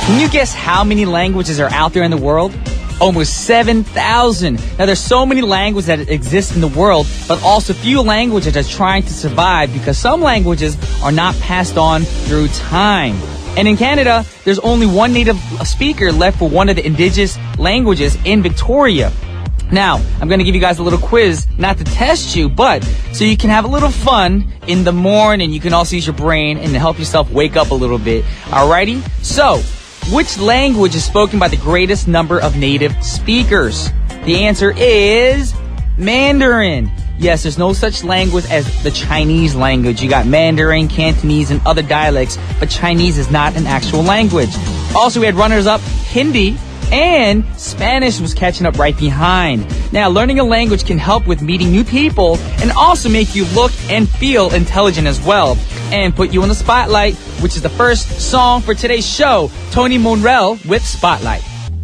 Can you guess how many languages are out there in the world? Almost 7,000. Now, there's so many languages that exist in the world, but also few languages that are trying to survive because some languages are not passed on through time. And in Canada, there's only one native speaker left for one of the indigenous languages in Victoria. Now, I'm going to give you guys a little quiz, not to test you, but so you can have a little fun in the morning. You can also use your brain and help yourself wake up a little bit. Alrighty? So, which language is spoken by the greatest number of native speakers? The answer is Mandarin. Yes, there's no such language as the Chinese language. You got Mandarin, Cantonese, and other dialects, but Chinese is not an actual language. Also, we had runners-up Hindi, and Spanish was catching up right behind. Now, learning a language can help with meeting new people and also make you look and feel intelligent as well and put you in the spotlight, which is the first song for today's show, Tony Monreal with Spotlight.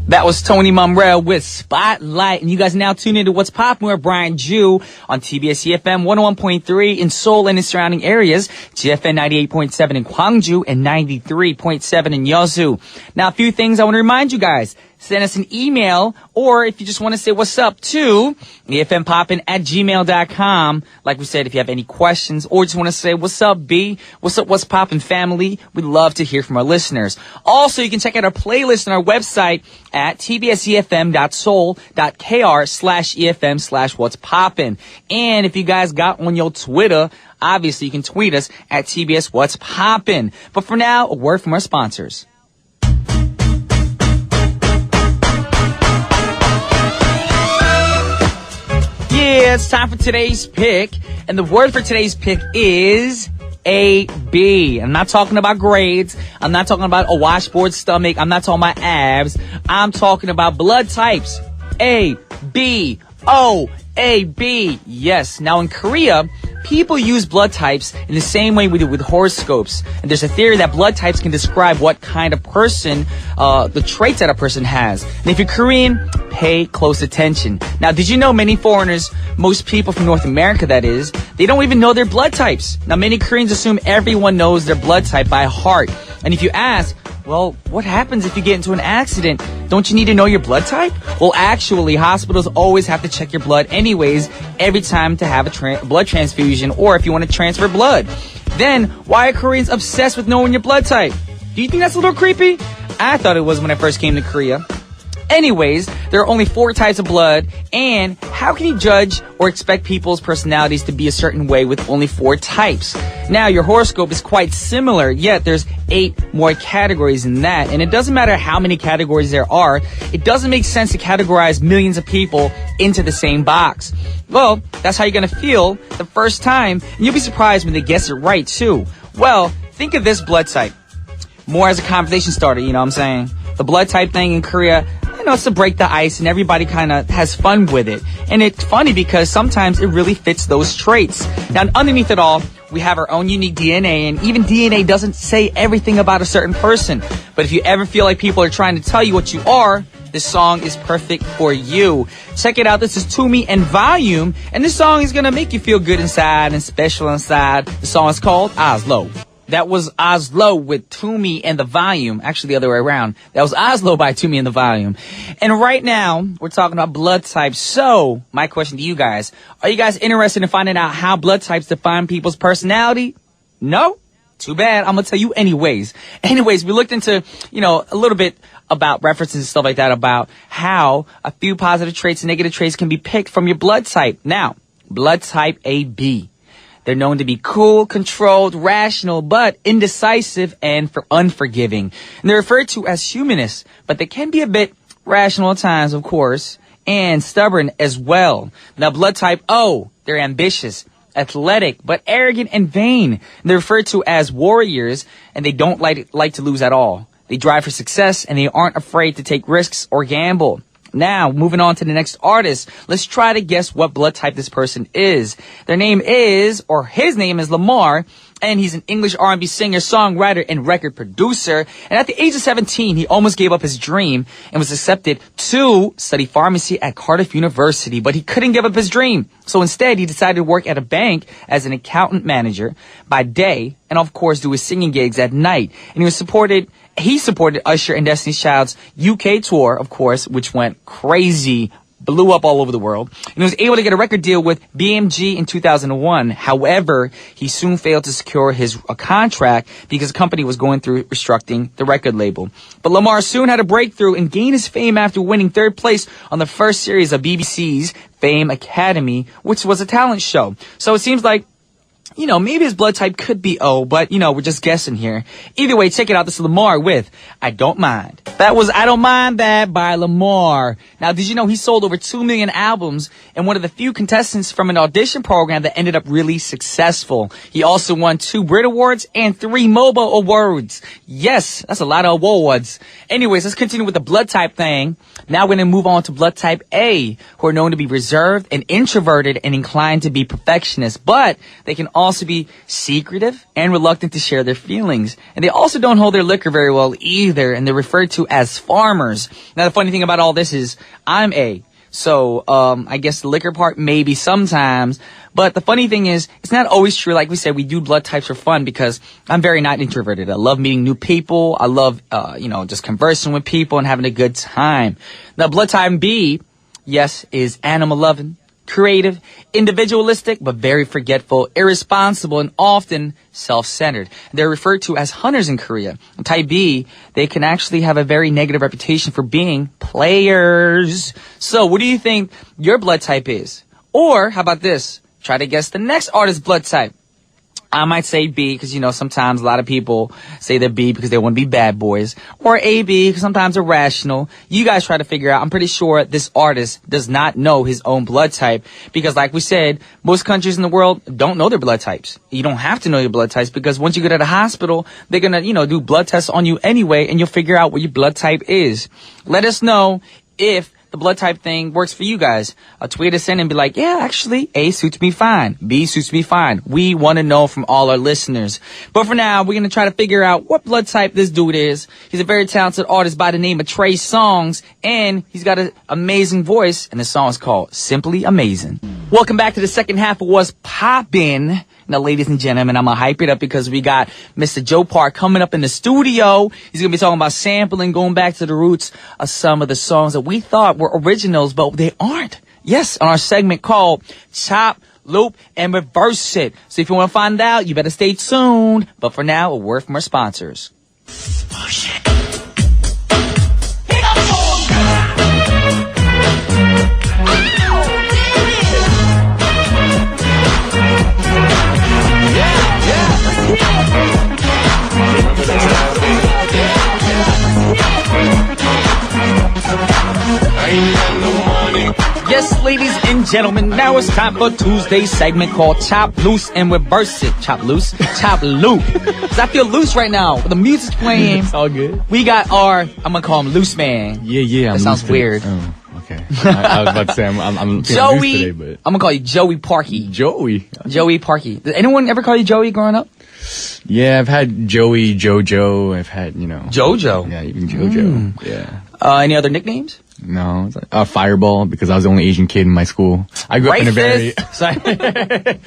That was Tony Monreal with Spotlight. And you guys now tune into What's Poppin' with Brian Jew on TBS efm 101.3 in Seoul and its surrounding areas, GFN 98.7 in Gwangju, and 93.7 in Yeosu. Now, a few things I want to remind you guys. Send us an email, or if you just want to say what's up to efmpoppin@gmail.com. Like we said, if you have any questions or just want to say what's up, B, what's up, what's poppin' family, we'd love to hear from our listeners. Also, you can check out our playlist on our website at tbsefm.soul.kr/efm/what's poppin'. And if you guys got on your Twitter, obviously you can tweet us at TBS What's Poppin'. But for now, a word from our sponsors. Yeah, it's time for today's pick. And the word for today's pick is AB. I'm not talking about grades. I'm not talking about a washboard stomach. I'm not talking about abs. I'm talking about blood types. A, B, O, A, B. Yes. Now in Korea, people use blood types in the same way we do with horoscopes. And there's a theory that blood types can describe what kind of person, the traits that a person has. And if you're Korean, pay close attention. Now, did you know many foreigners, most people from North America that is, they don't even know their blood types. Now, many Koreans assume everyone knows their blood type by heart. And if you ask, well, what happens if you get into an accident? Don't you need to know your blood type? Well, actually, hospitals always have to check your blood anyways every time to have a blood transfusion or if you want to transfer blood. Then, why are Koreans obsessed with knowing your blood type? Do you think that's a little creepy? I thought it was when I first came to Korea. Anyways, there are only 4 types of blood, and how can you judge or expect people's personalities to be a certain way with only 4 types? Now, your horoscope is quite similar, yet there's 8 more categories in that, and it doesn't matter how many categories there are, it doesn't make sense to categorize millions of people into the same box. Well, that's how you're gonna feel the first time, and you'll be surprised when they guess it right, too. Well, think of this blood type more as a conversation starter, you know what I'm saying? The blood type thing in Korea, you know, it's to break the ice and everybody kind of has fun with it. And it's funny because sometimes it really fits those traits. Now, underneath it all, we have our own unique DNA, and even DNA doesn't say everything about a certain person. But if you ever feel like people are trying to tell you what you are, this song is perfect for you. Check it out. This is Toomey and Volume, and this song is going to make you feel good inside and special inside. The song is called Oslo. That was Oslo with Toomey and the Volume. Actually, the other way around. That was Oslo by Toomey and the Volume. And right now, we're talking about blood types. So, my question to you guys, are you guys interested in finding out how blood types define people's personality? No? Too bad. I'm going to tell you anyways. Anyways, we looked into, a little bit about references and stuff like that about how a few positive traits and negative traits can be picked from your blood type. Now, blood type AB. They're known to be cool, controlled, rational, but indecisive and unforgiving. And they're referred to as humanists, but they can be a bit rational at times, of course, and stubborn as well. Now, blood type O, they're ambitious, athletic, but arrogant and vain. And they're referred to as warriors, and they don't like to lose at all. They drive for success, and they aren't afraid to take risks or gamble. Now, moving on to the next artist, let's try to guess what blood type this person is. Their name is, or his name is Lamar, and he's an English R&B singer, songwriter, and record producer. And at the age of 17, he almost gave up his dream and was accepted to study pharmacy at Cardiff University, but he couldn't give up his dream. So instead, he decided to work at a bank as an accountant manager by day, and of course, do his singing gigs at night. And he was supported He supported Usher and Destiny's Child's UK tour, of course, which went crazy, blew up all over the world, and was able to get a record deal with BMG in 2001. However, he soon failed to secure his contract because the company was going through restructuring the record label. But Lamar soon had a breakthrough and gained his fame after winning third place on the first series of BBC's Fame Academy, which was a talent show. So it seems like, you know, maybe his blood type could be O, but, you know, we're just guessing here. Either way, check it out. This is Lamar with I Don't Mind. That was I Don't Mind That by Lamar. Now, did you know he sold over 2 million albums and one of the few contestants from an audition program that ended up really successful. He also won 2 Brit Awards and 3 MOBO Awards. Yes, that's a lot of awards. Anyways, let's continue with the blood type thing. Now we're going to move on to blood type A, who are known to be reserved and introverted and inclined to be perfectionists, but they can also be secretive and reluctant to share their feelings. And they also don't hold their liquor very well either, and they're referred to as farmers. Now, the funny thing about all this is I'm A. So, I guess the liquor part maybe sometimes, but the funny thing is, it's not always true. Like we said, we do blood types for fun because I'm very not introverted. I love meeting new people. I love, just conversing with people and having a good time. Now, blood type B, yes, is animal loving, creative, individualistic, but very forgetful, irresponsible, and often self-centered. They're referred to as hunters in Korea. Type B, they can actually have a very negative reputation for being players. So what do you think your blood type is? Or how about this? Try to guess the next artist's blood type. I might say B because, sometimes a lot of people say they're B because they want to be bad boys. Or AB because sometimes they're rational. You guys try to figure out. I'm pretty sure this artist does not know his own blood type because, like we said, most countries in the world don't know their blood types. You don't have to know your blood types because once you go to the hospital, they're going to, do blood tests on you anyway, and you'll figure out what your blood type is. Let us know if the blood type thing works for you guys. Tweet us in and be like, yeah, actually, A suits me fine. B suits me fine. We want to know from all our listeners. But for now, we're going to try to figure out what blood type this dude is. He's a very talented artist by the name of Trey Songz, and he's got an amazing voice, and the song is called Simply Amazing. Welcome back to the second half of What's Poppin'. Now, ladies and gentlemen, I'm going to hype it up because we got Mr. Joe Park coming up in the studio. He's going to be talking about sampling, going back to the roots of some of the songs that we thought were originals, but they aren't. Yes, on our segment called Chop, Loop, and Reverse It. So if you want to find out, you better stay tuned. But for now, a word from our sponsors. Yes, ladies and gentlemen, now it's time for Tuesday's segment called Chop Loose and Reverse It. Chop Loose, Chop Loop. Because I feel loose right now. The music's playing. It's all good. We got I'm going to call him Loose Man. Yeah. That sounds weird. Oh, okay. I was about to say, I'm Joey, loose today, but... I'm going to call you Joey Parky. Joey? Joey Parky. Did anyone ever call you Joey growing up? Yeah, I've had Joey, Jojo. I've had, Jojo? Yeah, even Jojo. Yeah. Any other nicknames? No, it's like, Fireball, because I was the only Asian kid in my school. I grew up in a very... Sorry. I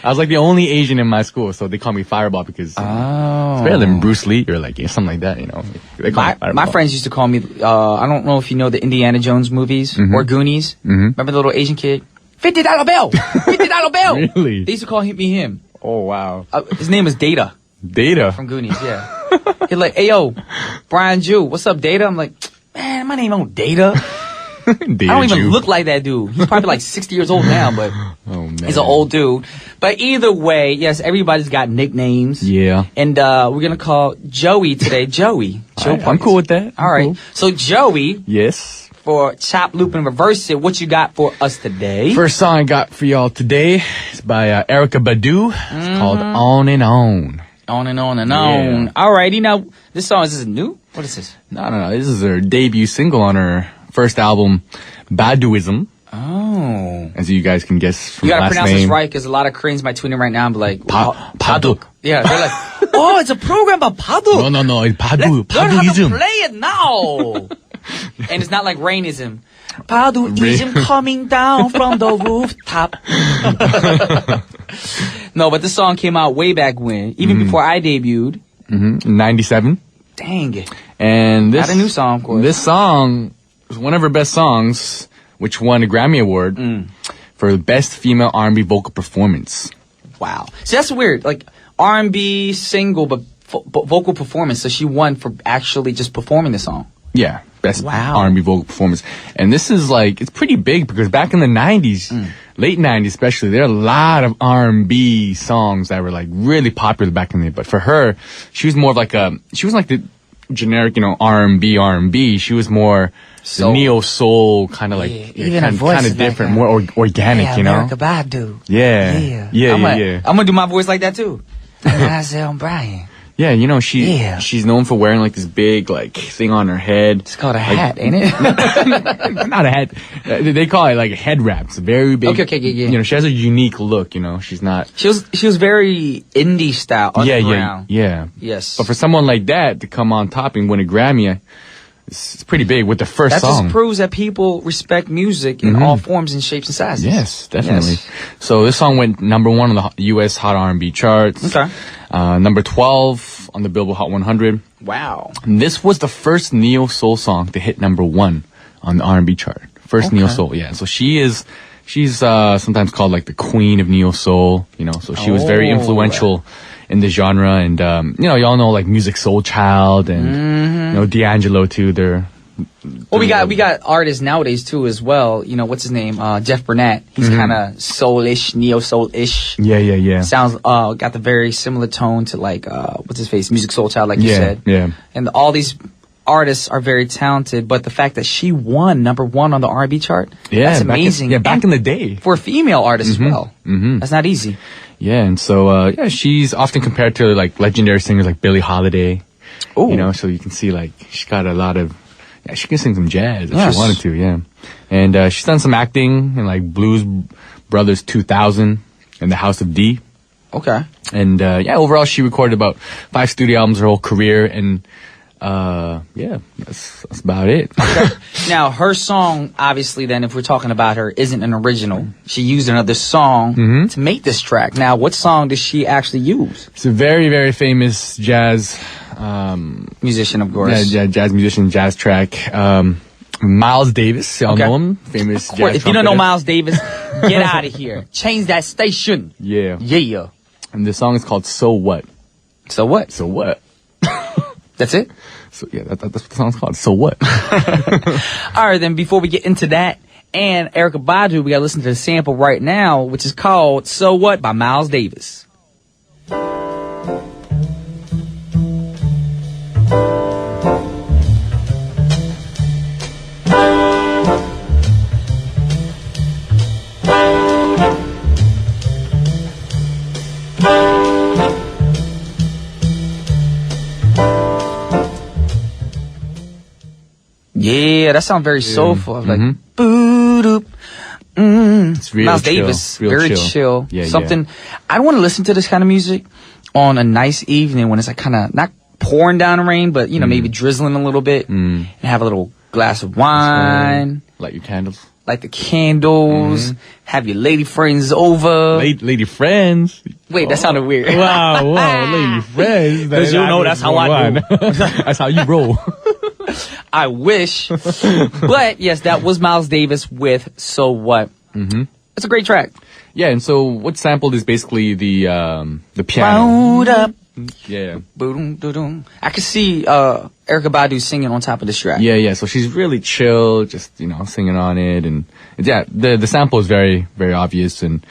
was like the only Asian in my school, so they call me Fireball because it's better than Bruce Lee or like something like that, They call me Fireball. My friends used to call me, I don't know if you know the Indiana Jones movies or Goonies. Remember the little Asian kid? $50 bill! $50 bill! Really? They used to call me him. Oh, wow. His name is Data. Data? From Goonies, yeah. He's like, hey, yo, Brian Jew, what's up, Data? I'm like, man, my name ain't Data. Data I don't even Jew. look like that dude. He's probably like 60 years old now, but he's an old dude. But either way, yes, everybody's got nicknames. Yeah. And we're going to call Joey today Joey. I'm cool with that. All right. Cool. So Joey. Yes. For Chop, Loop, and Reverse It, what you got for us today? First song I got for y'all today is by Erykah Badu. It's called On and On. On and on and on. Alrighty, now, this song, is this new? What is this? No. This is her debut single on her first album, Baduism. Oh. As you guys can guess from you the last name. You gotta pronounce this right, because a lot of Koreans might tune in right now and be like, Paduk. Yeah, they're like, oh, it's a program about Paduk. No, it's Padu. Learn how to Paduism. play it now. And it's not like rainism. Paduism coming down from the rooftop. No, but this song came out way back when, even before I debuted. 97. Dang it. And this... Not a new song, of course. This song was one of her best songs, which won a Grammy Award for the Best Female R&B Vocal Performance. Wow. See, that's weird. Like, R&B single, but vocal performance. So she won for actually just performing the song. Yeah. Best R&B vocal performance. And this is like, it's pretty big because back in the 90s, late 90s especially, there are a lot of R&B songs that were like really popular back in the day. But for her, she was more of like she wasn't like the generic, R&B. She was more the neo-soul kind of like, kind of different, more organic, America Badu. Yeah. I'm gonna do my voice like that too. I'm Brian. Yeah, she's known for wearing like this big like thing on her head. It's called a hat, ain't it? Not a hat. They call it like a head wrap. It's very big. Okay, yeah. She has a unique look. She's not. She was very indie style, underground. Yeah. Yes. But for someone like that to come on top and win a Grammy, it's pretty big with the first song. That just proves that people respect music in all forms and shapes and sizes. Yes, definitely. Yes. So this song went number 1 on the U.S. Hot R&B charts. Okay. Number 12 on the Billboard Hot 100. Wow. And this was the first neo-soul song to hit number 1 on the R&B chart. First neo-soul, yeah. So she's sometimes called like the queen of neo-soul, so she was very influential in the genre. And, y'all know like Music Soul Child and, DeAngelo too. Well, we got artists nowadays too as well. What's his name? Jeff Burnett. He's kind of soulish, neo soul-ish. Yeah. Sounds got the very similar tone to like what's his face, Music Soul Child, like you said. Yeah. And all these artists are very talented, but the fact that she won number 1 on the R&B chart, that's amazing. Back in the day for a female artist as well. That's not easy. Yeah, and so she's often compared to like legendary singers like Billie Holiday. Oh, so you can see like she's got a lot of. Yeah, she can sing some jazz if she wanted to, yeah. And she's done some acting in like Blues Brothers 2000 and The House of D. Okay. And overall she recorded about 5 studio albums her whole career, and that's about it. Okay. Now her song, obviously, then if we're talking about her, isn't an original. She used another song to make this track. Now, what song did she actually use? It's a very, very famous jazz musician, of course. Yeah, jazz musician, jazz track. Miles Davis, y'all know him, famous jazz trumpeter. If you don't know Miles Davis, get out of here. Change that station. Yeah. And the song is called So What. So What? So What? That's it? So yeah, that's what the song's called. So What? All right, then before we get into that and Erykah Badu, we gotta listen to the sample right now, which is called So What by Miles Davis. Yeah, that sounds very soulful. Like, boo-doop. It's real Miles chill. Davis, Real very chill. Something, I don't want to listen to this kind of music on a nice evening when it's like kind of not pouring down rain, but maybe drizzling a little bit, and have a little glass of wine. Light your candles. Light the candles. Have your lady friends over. Lady friends? Wait, that sounded weird. Wow, lady friends. Because that's how I do. That's how you roll. I wish. But yes, that was Miles Davis with So What. It's a great track. Yeah, and so what's sampled is basically the piano. Wound up. Yeah. I can see Erykah Badu singing on top of this track. Yeah. So she's really chill, just singing on it, and the sample is very, very obvious. And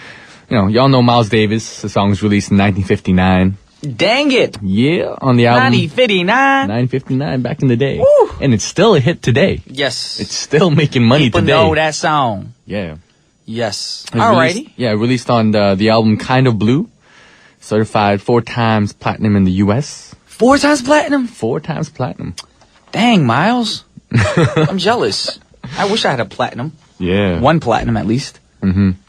y'all know Miles Davis. The song was released in 1959. Dang it! Yeah, on the album 1959. back in the day. Woo. And it's still a hit today. Yes. It's still making money People today. know that song. Yeah. Yes. Alrighty. Released on the album Kind of Blue. Certified 4 times platinum in the U.S. 4 times platinum? 4 times platinum. Dang, Miles. I'm jealous. I wish I had a platinum. Yeah. 1 platinum at least.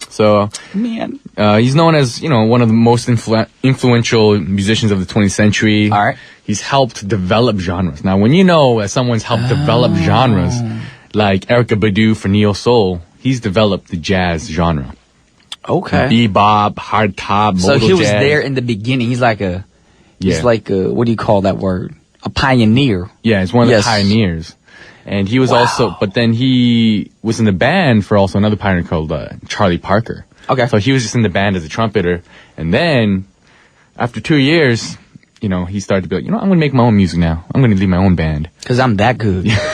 So, man, he's known as, one of the most influential musicians of the 20th century. All right. He's helped develop genres. Now, when you know that someone's helped develop genres, like Erykah Badu for neo soul, he's developed the jazz genre. Okay. Bebop, hard top, modal So he was jazz. there in the beginning. He's like he's like what do you call that word? a pioneer. Yeah, he's one of the Yes. pioneers. And he was Wow. also, but then he was in the band for also another pioneer called Charlie Parker. Okay. So he was just in the band as a trumpeter. And then, after 2 years, you know, he started to be like, you know, I'm going to make my own music now. I'm going to lead my own band. Because I'm that good. Yeah.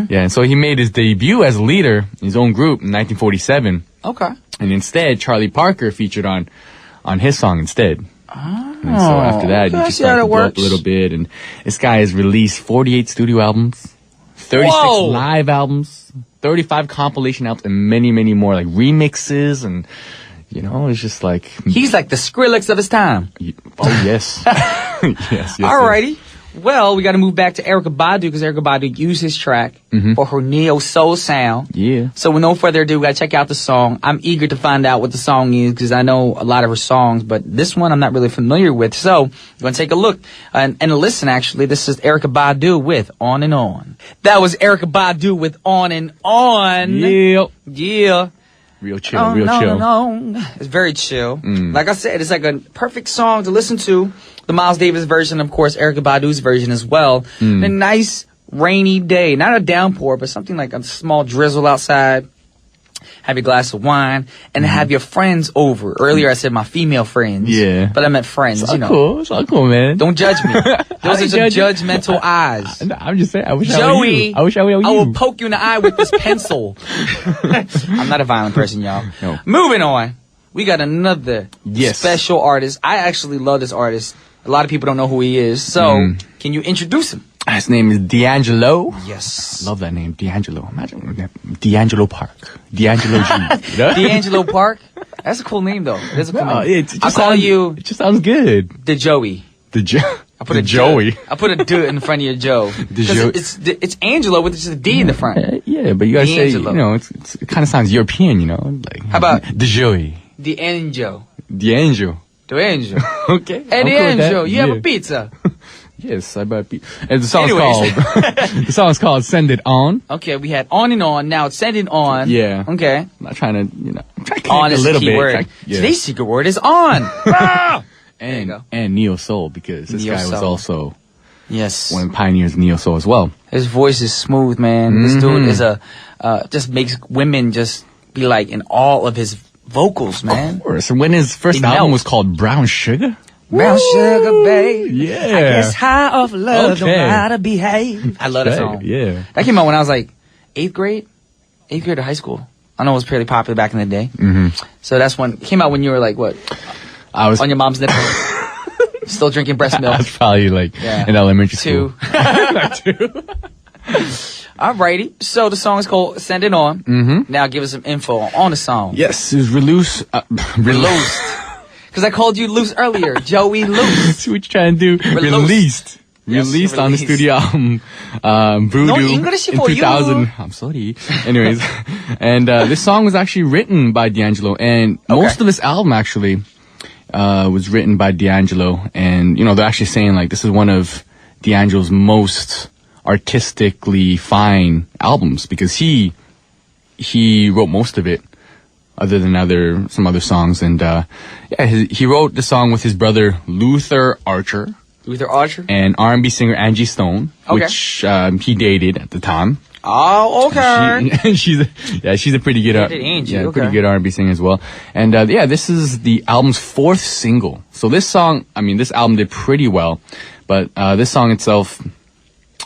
Yeah, and so he made his debut as a leader in his own group in 1947. Okay. And instead, Charlie Parker featured on his song instead. And so after that, okay, he I just see how started to that blow up works. a little bit. And this guy has released 48 studio albums, 36 Whoa. live albums, 35 compilation albums, and many, many more, like remixes. And, you know, it's just like... He's like the Skrillex of his time. Oh, yes. Yes. Alrighty. Well, we got to move back to Erykah Badu because Erykah Badu used his track for her neo soul sound. Yeah. So with no further ado, we got to check out the song. I'm eager to find out what the song is because I know a lot of her songs, but this one I'm not really familiar with. So we're going to take a look and listen, actually. This is Erykah Badu with On and On. That was Erykah Badu with On and On. Yeah. Yeah. Real chill, Oh, real no, chill. no. It's very chill. Like I said, it's like a perfect song to listen to. The Miles Davis version, of course, Erykah Badu's version as well. A nice rainy day. Not a downpour, but something like a small drizzle outside. Have your glass of wine and have your friends over. Earlier I said my female friends. Yeah. But I meant friends, It's you all know. cool. It's all cool, man. Don't judge me. Those are some judge you. judgmental eyes. No, I'm just saying. I wish I were you. Joey, I wish I were you. I will poke you in the eye with this pencil. I'm not a violent person, y'all. No. Moving on. We got another Yes. special artist. I actually love this artist. A lot of people don't know who he is. So, can you introduce him? His name is DeAngelo. Yes. Love that name, DeAngelo. Imagine DeAngelo Park. DeAngelo G. DeAngelo Park. That's a cool name, though. That's a cool No, name. it I'll just call sounds, you It just sounds good. the Joey. The I put a Joey. I put a D in front of your Joe. Joey. It's Angelo with just a D in the front. Yeah, but you gotta say, DeAngelo. you know, it kind of sounds European, you know? Like, How about- the Joey? DeAngelo. DeAngelo. DeAngelo. Okay. Hey, I'm cool with that. DeAngelo, you have Yeah. a pizza. Yes, I bet. And the song's Anyways. called, the song's called Send It On. Okay, we had On and On. Now it's Sending On. Yeah. Okay. I'm not trying to, you know, I'm trying to On connect is a the little key bit. word. Yeah. Today's secret word is on. Ah! There you go. And neo soul, because this Neo guy was soul. also Yes. one of the pioneers of neo soul as well. His voice is smooth, man. This dude is just makes women just be like in awe of his vocals, man. Of course. And when his first They album melt. was called Brown Sugar. Brown sugar, babe. Yeah. I guess high off love don't Okay. know how to behave. I love that song. Yeah. That came out when I was like 8th grade of high school. I know it was pretty popular back in the day. So that's when it came out when you were like what? I was On your mom's nipple. Still drinking breast I milk. was probably like Yeah. in elementary school. 2. Alrighty. So the song is called Send It On. Now give us some info on the song. Yes, it was released. Loosed. Because I called you loose earlier. Joey Loose. See what you trying to do. Released. Released on the released. studio album Voodoo No English in for 2000. you. I'm sorry. Anyways, and this song was actually written by DeAngelo, and most of this album actually was written by DeAngelo. And you know, they're actually saying like this is one of DeAngelo's most artistically fine albums because he wrote most of it, other than some other songs. And he wrote the song with his brother Luther Archer. Luther Archer. And R&B singer Angie Stone, Okay. which he dated at the time. Oh, okay. She's a pretty good, Dated Angie, okay. pretty good R&B singer as well. And this is the album's 4th single. So this album did pretty well, but this song itself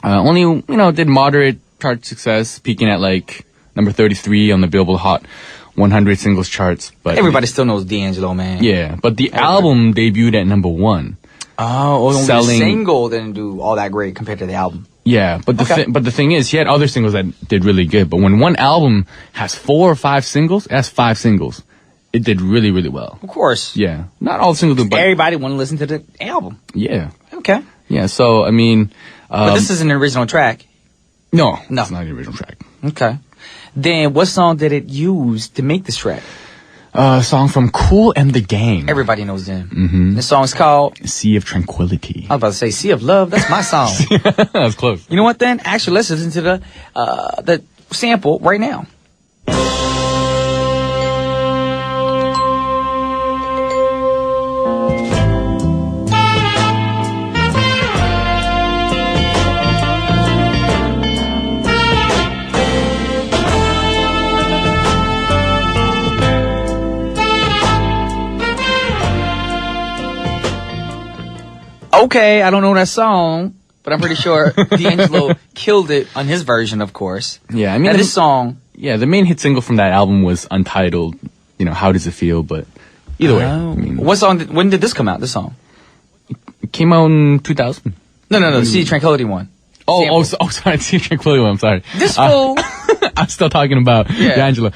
only did moderate chart success, peaking at like number 33 on the Billboard Hot 100 singles charts. But Everybody still knows DeAngelo, man. yeah, but the album debuted at number 1. Oh, only Selling- the single didn't do all that great compared to the album. Yeah, but the thing is, he had other singles that did really good. But when one album has 4 or 5 singles, it has 5 singles. It did really, really well. Of course. Yeah, not all singles do, but Everybody want to listen to the album. yeah, Okay. yeah. So I mean, But this is an original track. no, No. it's not the original track. Okay. Then what song did it use to make this track? A song from Kool and the Gang, Everybody knows them. Mm-hmm. This song's called, Sea of Tranquility. I was about to say, Sea of Love. That's my song. That's close. You know what then? Actually, let's listen to the sample right now. Okay, I don't know that song, but I'm pretty sure DeAngelo killed it on his version, of course. Yeah, I mean, Now, this song. Yeah, the main hit single from that album was Untitled. You know, How Does It Feel? But either way. I mean, What song? When did this come out? This song? it came out in 2000. No. The Sea Tranquility one. Sorry, Sea Tranquility one. I'm sorry. This fool. I'm still talking about DeAngelo.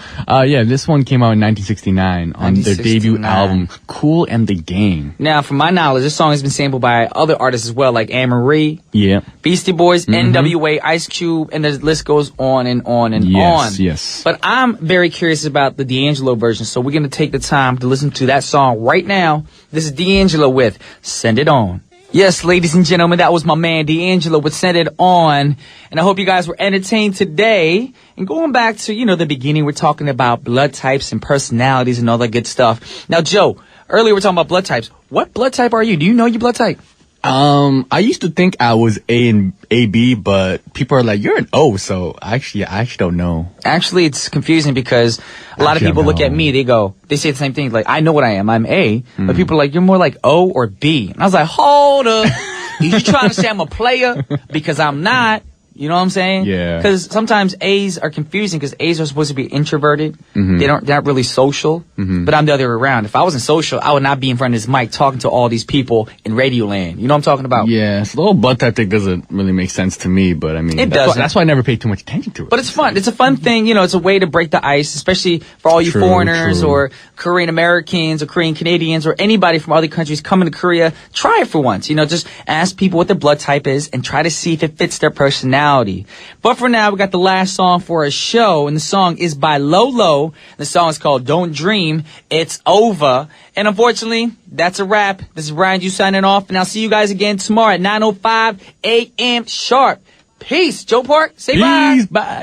This one came out in 1969 on their debut album, Kool and the Gang. Now, from my knowledge, this song has been sampled by other artists as well, like Anne Marie, Beastie Boys, NWA, Ice Cube, and the list goes on and on and on. Yes. But I'm very curious about the DeAngelo version, so we're going to take the time to listen to that song right now. This is DeAngelo with Send It On. Yes, ladies and gentlemen, that was my man DeAngelo with Send It On. And I hope you guys were entertained today. And going back to, the beginning, we're talking about blood types and personalities and all that good stuff. Now, Joe, earlier we're talking about blood types. What blood type are you? Do you know your blood type? I used to think I was A and AB, but people are like, you're an O, so I actually don't know. Actually, it's confusing because a lot of people look at me, they say the same thing, like, I know what I am, I'm A, but people are like, you're more like O or B. And I was like, hold up, you trying to say I'm a player? Because I'm not. You know what I'm saying? Yeah. Because sometimes A's are confusing because A's are supposed to be introverted. They're not really social. But I'm the other way around. If I wasn't social, I would not be in front of this mic talking to all these people in Radio Land. You know what I'm talking about? Yeah. So the whole blood type thing doesn't really make sense to me, but I mean, that's why I never paid too much attention to it. But it's fun. It's a fun thing. It's a way to break the ice, especially for all you foreigners or Korean Americans or Korean Canadians or anybody from other countries coming to Korea. Try it for once. Just ask people what their blood type is and try to see if it fits their personality. But for now, we got the last song for our show, and the song is by Lolo. The song is called Don't Dream, It's Over. And unfortunately, that's a wrap. This is Ryan Ju signing off, and I'll see you guys again tomorrow at 9:05 a.m. sharp. Peace. Joe Park, say bye. Bye.